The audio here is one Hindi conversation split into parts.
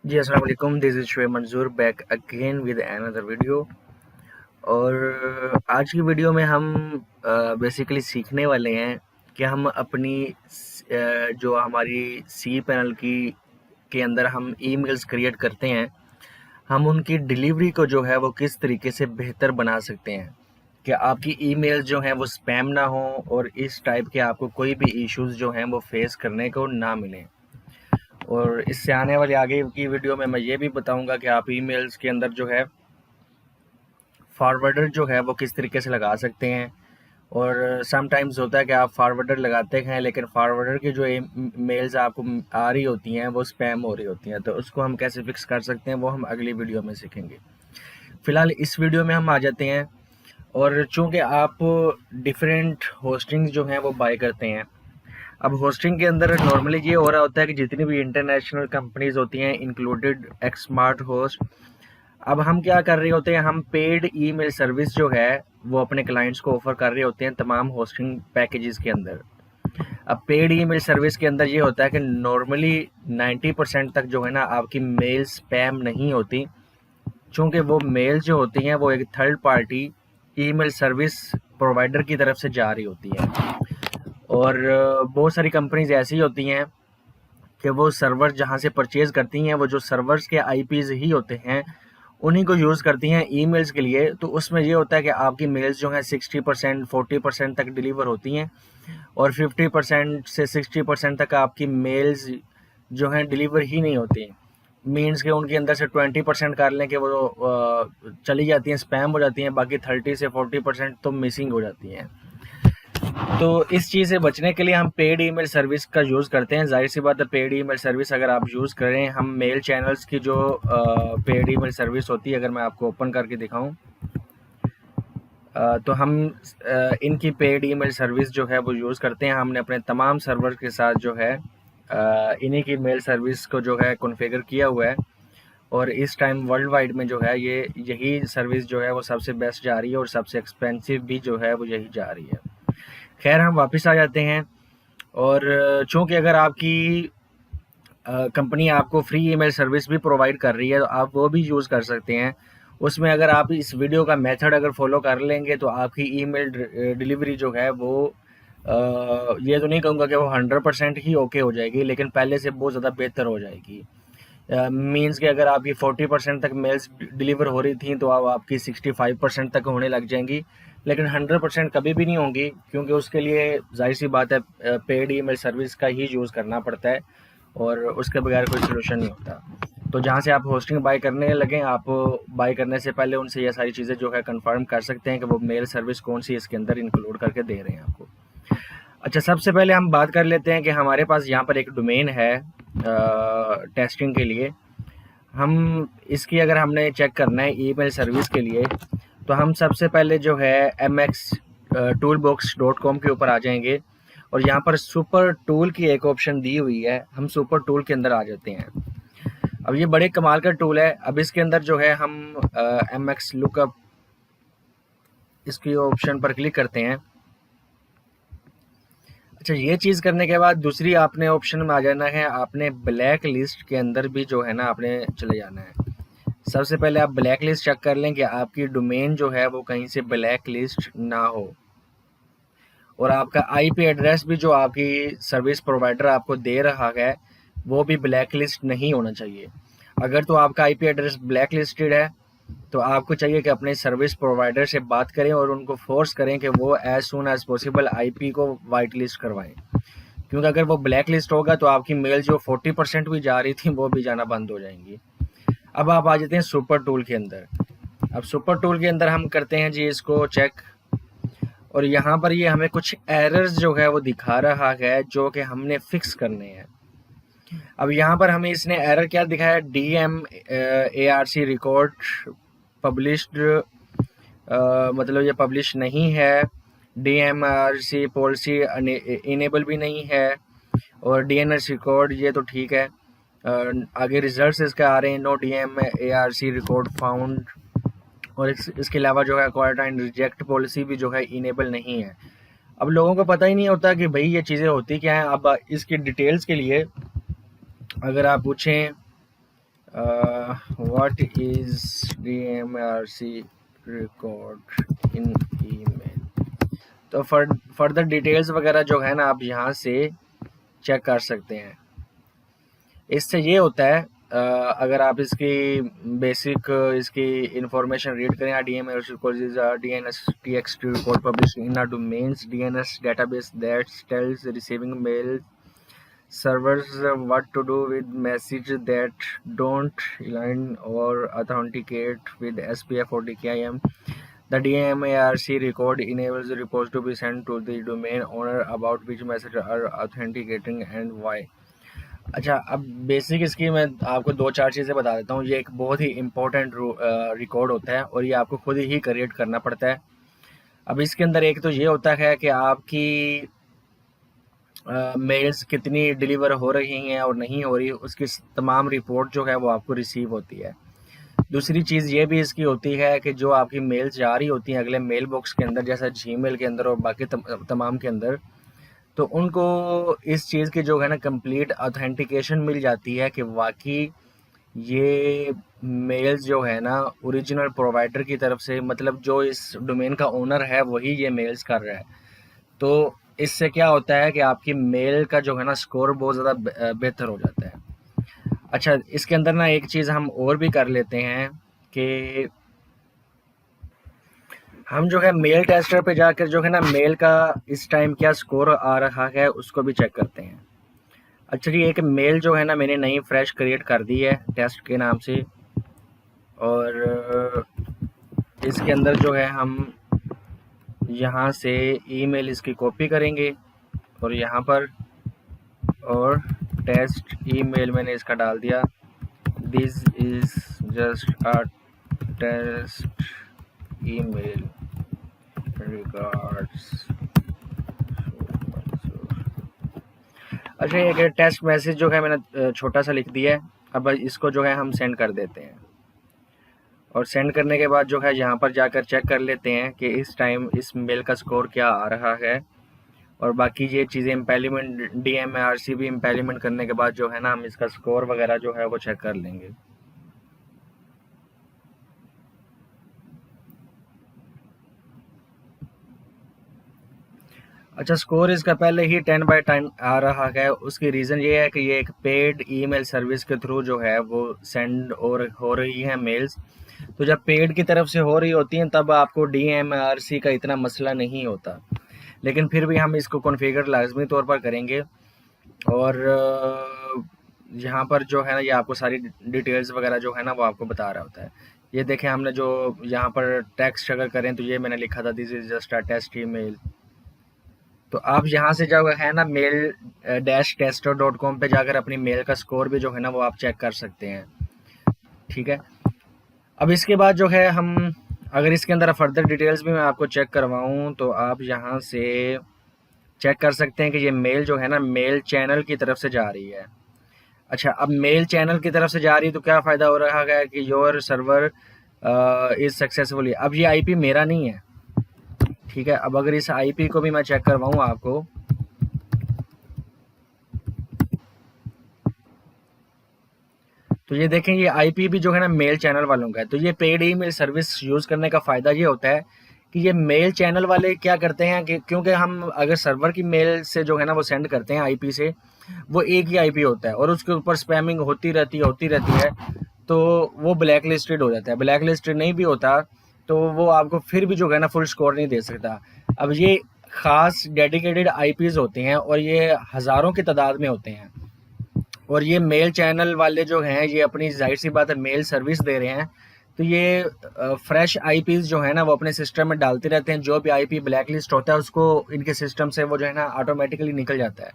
जी, अस्सलाम वालेकुम। दिस इज़ शुएब मंज़ूर back again with another video. और आज की वीडियो में हम बेसिकली सीखने वाले हैं कि हम अपनी जो हमारी सी पैनल की के अंदर हम ईमेल्स क्रिएट करते हैं, हम उनकी डिलीवरी को जो है वो किस तरीके से बेहतर बना सकते हैं कि आपकी ईमेल्स जो हैं वो स्पैम ना हो और इस टाइप के आपको कोई भी इश्यूज़ जो हैं वो फेस करने को ना मिलें। और इससे आने वाली आगे की वीडियो में मैं ये भी बताऊंगा कि आप ईमेल्स के अंदर जो है फॉरवर्डर जो है वो किस तरीके से लगा सकते हैं। और समटाइम्स होता है कि आप फॉरवर्डर लगाते हैं लेकिन फॉरवर्डर की जो मेल्स आपको आ रही होती हैं वो स्पैम हो रही होती हैं, तो उसको हम कैसे फिक्स कर सकते हैं वो हम अगली वीडियो में सीखेंगे। फिलहाल इस वीडियो में हम आ जाते हैं। और चूंकि आप डिफरेंट होस्टिंग जो हैं वो बाय करते हैं, अब होस्टिंग के अंदर नॉर्मली ये हो रहा होता है कि जितनी भी इंटरनेशनल कंपनीज होती हैं इंक्लूडेड एक्समार्ट होस्ट, अब हम क्या कर रहे होते हैं, हम पेड ईमेल सर्विस जो है वो अपने क्लाइंट्स को ऑफर कर रहे होते हैं तमाम होस्टिंग पैकेजेस के अंदर। अब पेड ईमेल सर्विस के अंदर ये होता है कि नॉर्मली 90% तक जो है ना आपकी मेल स्पैम नहीं होती, चूँकि वो मेल जो होती हैं वो एक third party email service provider की तरफ से जा रही होती है। और बहुत सारी कंपनीज ऐसी होती हैं कि वो सर्वर जहाँ से परचेज करती हैं, वो जो सर्वर्स के आईपीज ही होते हैं उन्हीं को यूज़ करती हैं ईमेल्स के लिए। तो उसमें ये होता है कि आपकी मेल्स जो हैं 60% 40% तक डिलीवर होती हैं और 50% से 60% तक आपकी मेल्स जो हैं डिलीवर ही नहीं होती। मीन्स के उनके अंदर से 20% कर लें कि वो चली जाती हैं, स्पैम हो जाती हैं, बाकी 30 से 40% तो मिसिंग हो जाती हैं। तो इस चीज़ से बचने के लिए हम पेड ईमेल सर्विस का यूज़ करते हैं। ज़ाहिर सी बात है, पेड ईमेल सर्विस अगर आप यूज़ करें, हम मेल चैनल्स की जो पेड ईमेल सर्विस होती है, अगर मैं आपको ओपन करके दिखाऊं, तो हम इनकी पेड ईमेल सर्विस जो है वो यूज़ करते हैं। हमने अपने तमाम सर्वर के साथ जो है इन्हीं की मेल सर्विस को जो है कॉन्फ़िगर किया हुआ है। और इस टाइम वर्ल्ड वाइड में जो है यही सर्विस जो है वो सबसे बेस्ट जा रही है और सबसे एक्सपेंसिव भी जो है वो यही जा रही है। खैर, हम वापस आ जाते हैं। और चूँकि अगर आपकी कंपनी आपको फ्री ईमेल सर्विस भी प्रोवाइड कर रही है तो आप वो भी यूज़ कर सकते हैं। उसमें अगर आप इस वीडियो का मेथड अगर फॉलो कर लेंगे तो आपकी ईमेल डिलीवरी जो है वो ये तो नहीं कहूँगा कि वो 100% ही ओके हो जाएगी, लेकिन पहले से बहुत ज़्यादा बेहतर हो जाएगी। मीन्स कि अगर आपकी 40% तक मेल्स डिलीवर हो रही थी तो अब आपकी 65% तक होने लग जाएंगी, लेकिन 100% कभी भी नहीं होंगी, क्योंकि उसके लिए जाहिर सी बात है पेड ईमेल सर्विस का ही यूज़ करना पड़ता है और उसके बगैर कोई सोल्यूशन नहीं होता। तो जहाँ से आप होस्टिंग बाय करने लगें, आप बाय करने से पहले उनसे ये सारी चीज़ें जो है कंफर्म कर सकते हैं कि वो मेल सर्विस कौन सी इसके अंदर इंक्लूड करके दे रहे हैं आपको। अच्छा, सबसे पहले हम बात कर लेते हैं कि हमारे पास यहाँ पर एक डोमेन है टेस्टिंग के लिए। हम इसकी अगर हमने चेक करना है ईमेल सर्विस के लिए, तो हम सबसे पहले जो है mx toolbox.com के ऊपर आ जाएंगे और यहाँ पर सुपर टूल की एक ऑप्शन दी हुई है, हम सुपर टूल के अंदर आ जाते हैं। अब ये बड़े कमाल का टूल है। अब इसके अंदर जो है हम mx लुकअप इसकी ऑप्शन पर क्लिक करते हैं। अच्छा, ये चीज़ करने के बाद दूसरी आपने ऑप्शन में आ जाना है, आपने ब्लैक लिस्ट के अंदर भी जो है ना आपने चले जाना है। सबसे पहले आप ब्लैक लिस्ट चेक कर लें कि आपकी डोमेन जो है वो कहीं से ब्लैक लिस्ट ना हो, और आपका आईपी एड्रेस भी जो आपकी सर्विस प्रोवाइडर आपको दे रहा है वो भी ब्लैक लिस्ट नहीं होना चाहिए। अगर तो आपका आईपी एड्रेस ब्लैक लिस्टेड है तो आपको चाहिए कि अपने सर्विस प्रोवाइडर से बात करें और उनको फोर्स करें कि वो as soon as possible IP को वाइट लिस्ट करवाएं, क्योंकि अगर वो ब्लैक लिस्ट होगा तो आपकी मेल जो 40% भी जा रही थी वो भी जाना बंद हो जाएंगी। अब आप आ जाते हैं सुपर टूल के अंदर। अब सुपर टूल के अंदर हम करते हैं जी इसको चेक, और यहाँ पर ये हमें कुछ एरर्स जो है वो दिखा रहा है जो कि हमने फिक्स करने हैं। अब यहाँ पर हमें इसने एरर क्या दिखाया, DMARC रिकॉर्ड पब्लिश्ड, मतलब ये पब्लिश नहीं है। DMARC पॉलिसी इनेबल भी नहीं है, और DNS रिकॉर्ड ये तो ठीक है। आगे रिजल्ट्स इसके आ रहे हैं, नो DMARC रिकॉर्ड फाउंड, और इसके अलावा जो है क्वारंटाइन रिजेक्ट पॉलिसी भी जो है इनेबल नहीं है। अब लोगों को पता ही नहीं होता कि भाई ये चीज़ें होती क्या हैं। अब इसकी डिटेल्स के लिए अगर आप पूछें what is DMRC record in email. तो फर्दर डिटेल्स वगैरह जो है ना आप यहाँ से चेक कर सकते हैं। इससे ये होता है अगर आप इसकी बेसिक इसकी इंफॉर्मेशन रीड करें, DMRC records is a DNS TXT record published in a domain's DNS database that tells receiving mail servers what to do with messages that don't align or authenticate with SPF or DKIM. The DMARC record enables the reports to be sent to the domain owner about which messages are authenticating and why. अच्छा, अब बेसिक इसकी मैं आपको 2-4 चीज़ें बता देता हूँ। ये एक बहुत ही इम्पोर्टेंट रिकॉर्ड होता है और ये आपको खुद ही क्रिएट करना पड़ता है। अब इसके अंदर एक तो ये होता है कि आपकी मेल्स कितनी डिलीवर हो रही हैं और नहीं हो रही, उसकी तमाम रिपोर्ट जो है वो आपको रिसीव होती है। दूसरी चीज़ ये भी इसकी होती है कि जो आपकी मेल्स जा रही होती हैं अगले मेल बॉक्स के अंदर, जैसा जीमेल के अंदर और बाकी तमाम के अंदर, तो उनको इस चीज़ की जो है ना कंप्लीट ऑथेंटिकेशन मिल जाती है कि वाकई ये मेल्स जो है ना ओरिजिनल प्रोवाइडर की तरफ से, मतलब जो इस डोमेन का ओनर है वही ये मेल्स कर रहा है। तो इससे क्या होता है कि आपकी मेल का जो है ना स्कोर बहुत ज़्यादा बेहतर हो जाता है। अच्छा, इसके अंदर ना एक चीज़ हम और भी कर लेते हैं कि हम जो है मेल टेस्टर पे जाकर जो है ना मेल का इस टाइम क्या स्कोर आ रहा है उसको भी चेक करते हैं। अच्छा जी, एक मेल जो है ना मैंने नई फ्रेश क्रिएट कर दी है टेस्ट के नाम से, और इसके अंदर जो है हम यहाँ से ईमेल इसकी कॉपी करेंगे और यहाँ पर, और टेस्ट ईमेल मैंने इसका डाल दिया। This is just a test email regards. अच्छा, एक टेस्ट मैसेज जो है मैंने छोटा सा लिख दिया है। अब इसको जो है हम सेंड कर देते हैं, और सेंड करने के बाद जो है यहाँ पर जाकर चेक कर लेते हैं कि इस टाइम इस मेल का स्कोर क्या आ रहा है। और बाकी ये चीज़ें इम्पेलीमेंट DMARC भी इम्पेलीमेंट करने के बाद जो है ना हम इसका स्कोर वगैरह जो है वो चेक कर लेंगे। अच्छा, स्कोर इसका पहले ही 10/10 आ रहा है। उसकी रीज़न ये है कि ये एक पेड ईमेल सर्विस के थ्रू जो है वो सेंड और हो रही हैं मेल्स। तो जब पेड की तरफ से हो रही होती हैं तब आपको DMARC का इतना मसला नहीं होता, लेकिन फिर भी हम इसको कॉन्फ़िगर लाजमी तौर पर करेंगे। और यहाँ पर जो है ना ये आपको सारी डिटेल्स वगैरह जो है ना वो आपको बता रहा होता है। ये देखें, हमने जो यहाँ पर टेक्स्ट अगर करें तो ये मैंने लिखा था this is just a test email. तो आप यहाँ से जो है ना mail-tester.com पे जाकर अपनी मेल का स्कोर भी जो है ना वो आप चेक कर सकते हैं। ठीक है, अब इसके बाद जो है हम अगर इसके अंदर फर्दर डिटेल्स भी मैं आपको चेक करवाऊँ तो आप यहाँ से चेक कर सकते हैं कि ये मेल जो है ना मेल चैनल की तरफ से जा रही है। अच्छा, अब मेल चैनल की तरफ से जा रही है तो क्या फ़ायदा हो रहा है कि योर सर्वर इज़ सक्सेसफुली। अब ये आईपी मेरा नहीं है, ठीक है। अब अगर इस आईपी को भी मैं चेक करवाऊँ आपको, तो ये देखें ये आईपी भी जो है ना मेल चैनल वालों का है। तो ये पेड ईमेल सर्विस यूज़ करने का फ़ायदा ये होता है कि ये मेल चैनल वाले क्या करते हैं कि क्योंकि हम अगर सर्वर की मेल से जो है ना वो सेंड करते हैं आईपी से, वो एक ही आईपी होता है और उसके ऊपर स्पैमिंग होती रहती है, तो वो ब्लैक लिस्टेड हो जाता है। ब्लैक लिस्टेड नहीं भी होता तो वो आपको फिर भी जो है ना फुल स्कोर नहीं दे सकता। अब ये ख़ास डेडिकेटेड आईपीज़ होते हैं और ये हज़ारों की तादाद में होते हैं, और ये मेल चैनल वाले जो हैं ये अपनी जाहिर सी बात है मेल सर्विस दे रहे हैं, तो ये फ्रेश आईपीज़ जो है ना वो अपने सिस्टम में डालते रहते हैं। जो भी आईपी ब्लैक लिस्ट होता है उसको इनके सिस्टम से वो जो है ना ऑटोमेटिकली निकल जाता है।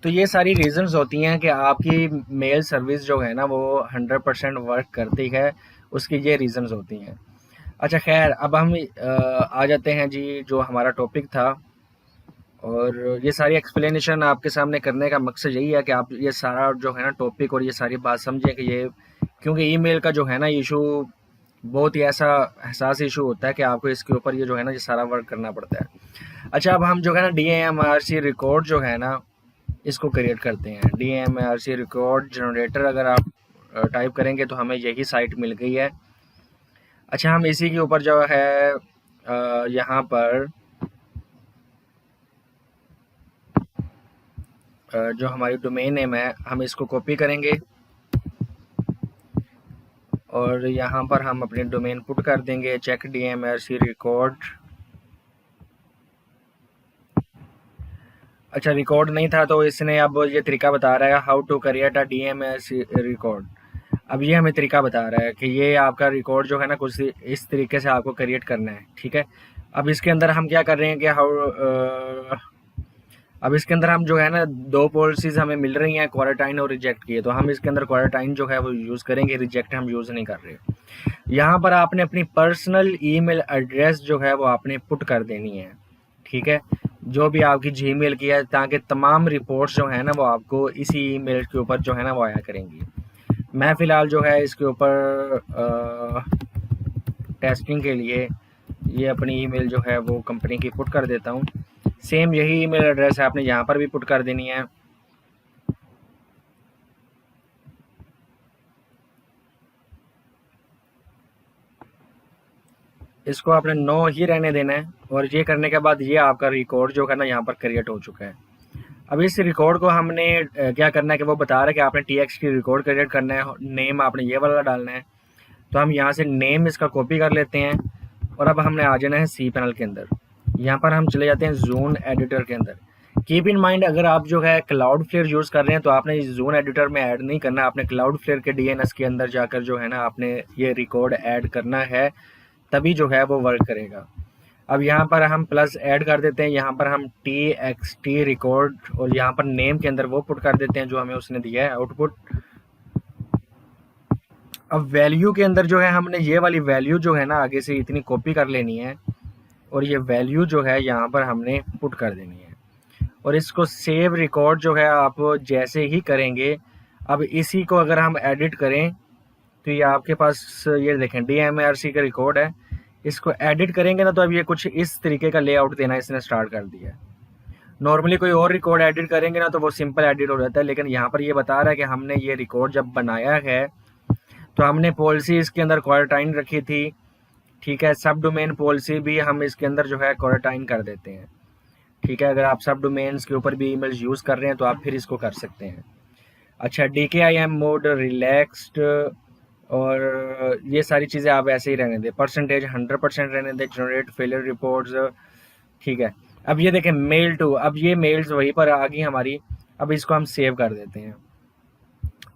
तो ये सारी रीज़न्स होती हैं कि आपकी मेल सर्विस जो है ना वो 100% वर्क करती है, उसकी ये रीज़न्स होती हैं। अच्छा खैर, अब हम आ जाते हैं जी जो हमारा टॉपिक था, और ये सारी एक्सप्लेनेशन आपके सामने करने का मकसद यही है कि आप ये सारा जो है ना टॉपिक और ये सारी बात समझें कि ये, क्योंकि ईमेल का जो है ना इशू बहुत ही ऐसा हसास इशू होता है कि आपको इसके ऊपर ये जो है ना ये सारा वर्क करना पड़ता है। अच्छा, अब हम जो है ना DMARC रिकॉर्ड जो है ना इसको क्रिएट करते हैं। DMARC रिकॉर्ड जनरेटर अगर आप टाइप करेंगे तो हमें यही साइट मिल गई है। अच्छा, हम इसी के ऊपर जो है यहाँ पर जो हमारी डोमेन नेम है हम इसको कॉपी करेंगे और यहाँ पर हम अपनी डोमेन पुट कर देंगे चेक DMRC रिकॉर्ड। अच्छा, रिकॉर्ड नहीं था तो इसने अब ये तरीका बता रहा है how to create a DMRC record. अब ये हमें तरीका बता रहा है कि ये आपका रिकॉर्ड जो है ना कुछ इस तरीके से आपको क्रिएट करना है, ठीक है। अब इसके अंदर हम क्या कर रहे हैं कि अब इसके अंदर हम जो है ना 2 पॉलिसीज़ हमें मिल रही हैं, क्वारंटाइन और रिजेक्ट की है, तो हम इसके अंदर क्वारंटाइन जो है वो यूज़ करेंगे, रिजेक्ट हम यूज़ नहीं कर रहे। यहाँ पर आपने अपनी पर्सनल ईमेल एड्रेस जो है वो आपने पुट कर देनी है, ठीक है, जो भी आपकी जीमेल की है, ताकि तमाम रिपोर्ट्स जो है ना वो आपको इसी ईमेल के ऊपर जो है ना वो आया करेंगी। मैं फ़िलहाल जो है इसके ऊपर टेस्टिंग के लिए ये अपनी ईमेल जो है वो कंपनी की पुट कर देता हूँ। सेम यही ईमेल एड्रेस है, आपने यहाँ पर भी पुट कर देनी है। इसको आपने नो ही रहने देना है और ये करने के बाद ये आपका रिकॉर्ड जो है ना यहाँ पर क्रिएट हो चुका है। अब इस रिकॉर्ड को हमने क्या करना है कि वो बता रहा है कि आपने TXT रिकॉर्ड क्रिएट करना है, नेम आपने ये वाला डालना है। तो हम यहाँ से नेम इसका कॉपी कर लेते हैं और अब हमने आ जाना है cPanel के अंदर। यहाँ पर हम चले जाते हैं ज़ोन एडिटर के अंदर। कीप इन माइंड, अगर आप जो है क्लाउडफ्लेयर यूज़ कर रहे हैं तो आपने इस ज़ोन एडिटर में ऐड नहीं करना, आपने क्लाउडफ्लेयर के DNS के अंदर जाकर जो है ना आपने ये रिकॉर्ड ऐड करना है, तभी जो है वो वर्क करेगा। अब यहाँ पर हम प्लस ऐड कर देते हैं, यहाँ पर हम TXT रिकॉर्ड और यहाँ पर नेम के अंदर वो पुट कर देते हैं जो हमें उसने दिया है आउटपुट। अब वैल्यू के अंदर जो है हमने ये वाली वैल्यू जो है ना आगे से इतनी कॉपी कर लेनी है और ये वैल्यू जो है यहाँ पर हमने पुट कर देनी है और इसको सेव रिकॉर्ड जो है आप जैसे ही करेंगे, अब इसी को अगर हम एडिट करें तो ये आपके पास ये देखें DMRC का रिकॉर्ड है। इसको एडिट करेंगे ना तो अब ये कुछ इस तरीके का लेआउट देना इसने स्टार्ट कर दिया है। नॉर्मली कोई और रिकॉर्ड एडिट करेंगे ना तो वो सिंपल एडिट हो जाता है, लेकिन यहाँ पर ये बता रहा है कि हमने ये रिकॉर्ड जब बनाया है तो हमने पॉलिसी इसके अंदर क्वारंटाइन रखी थी, ठीक है। सब डोमेन पॉलिसी भी हम इसके अंदर जो है क्वारंटाइन कर देते हैं, ठीक है। अगर आप सब डोमेन्स के ऊपर भी ईमेल्स यूज़ कर रहे हैं तो आप फिर इसको कर सकते हैं। अच्छा, DKIM मोड, रिलैक्स्ड और ये सारी चीज़ें आप ऐसे ही रहने दें। परसेंटेज 100% रहने दें। जनरेट फेलियर रिपोर्ट्स, ठीक है। अब ये देखें मेल टू, अब ये मेल्स वहीं पर आ गई हमारी। अब इसको हम सेव कर देते हैं।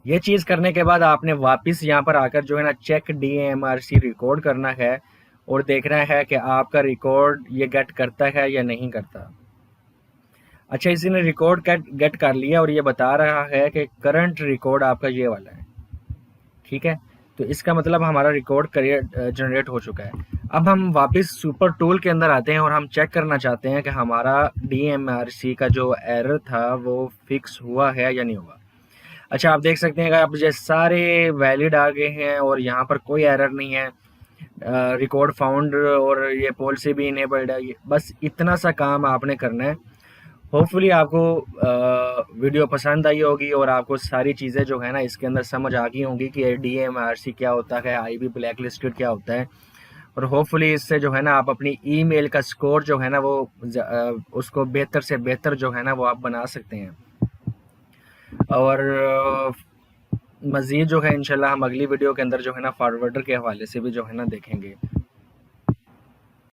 ये चीज़ करने के बाद आपने वापस यहाँ पर आकर जो है ना चेक DMRC रिकॉर्ड करना है और देखना है कि आपका रिकॉर्ड ये गेट करता है या नहीं करता। अच्छा, इसी ने रिकॉर्ड गेट कर लिया और ये बता रहा है कि करंट रिकॉर्ड आपका ये वाला है, ठीक है। तो इसका मतलब हमारा रिकॉर्ड जनरेट हो चुका है। अब हम वापस सुपर टूल के अंदर आते हैं और हम चेक करना चाहते हैं कि हमारा DMRC का जो एरर था वो फिक्स हुआ है या नहीं हुआ। अच्छा, आप देख सकते हैं कि अब ये सारे वैलिड आ गए हैं और यहाँ पर कोई एरर नहीं है। रिकॉर्ड फाउंड और ये पॉलिसी भी इनेबल्ड है। बस इतना सा काम आपने करना है। होपफुली आपको वीडियो पसंद आई होगी और आपको सारी चीज़ें जो है ना इसके अंदर समझ आ गई होंगी कि DMRC क्या होता है, IB ब्लैक लिस्टेड क्या होता है। और होपफुली इससे जो है ना आप अपनी ईमेल का स्कोर जो है ना वो उसको बेहतर से बेहतर जो है ना वो आप बना सकते हैं। और मज़ीद जो है इंशाल्लाह हम अगली वीडियो के अंदर जो है ना फॉरवर्डर के हवाले से भी जो है ना देखेंगे।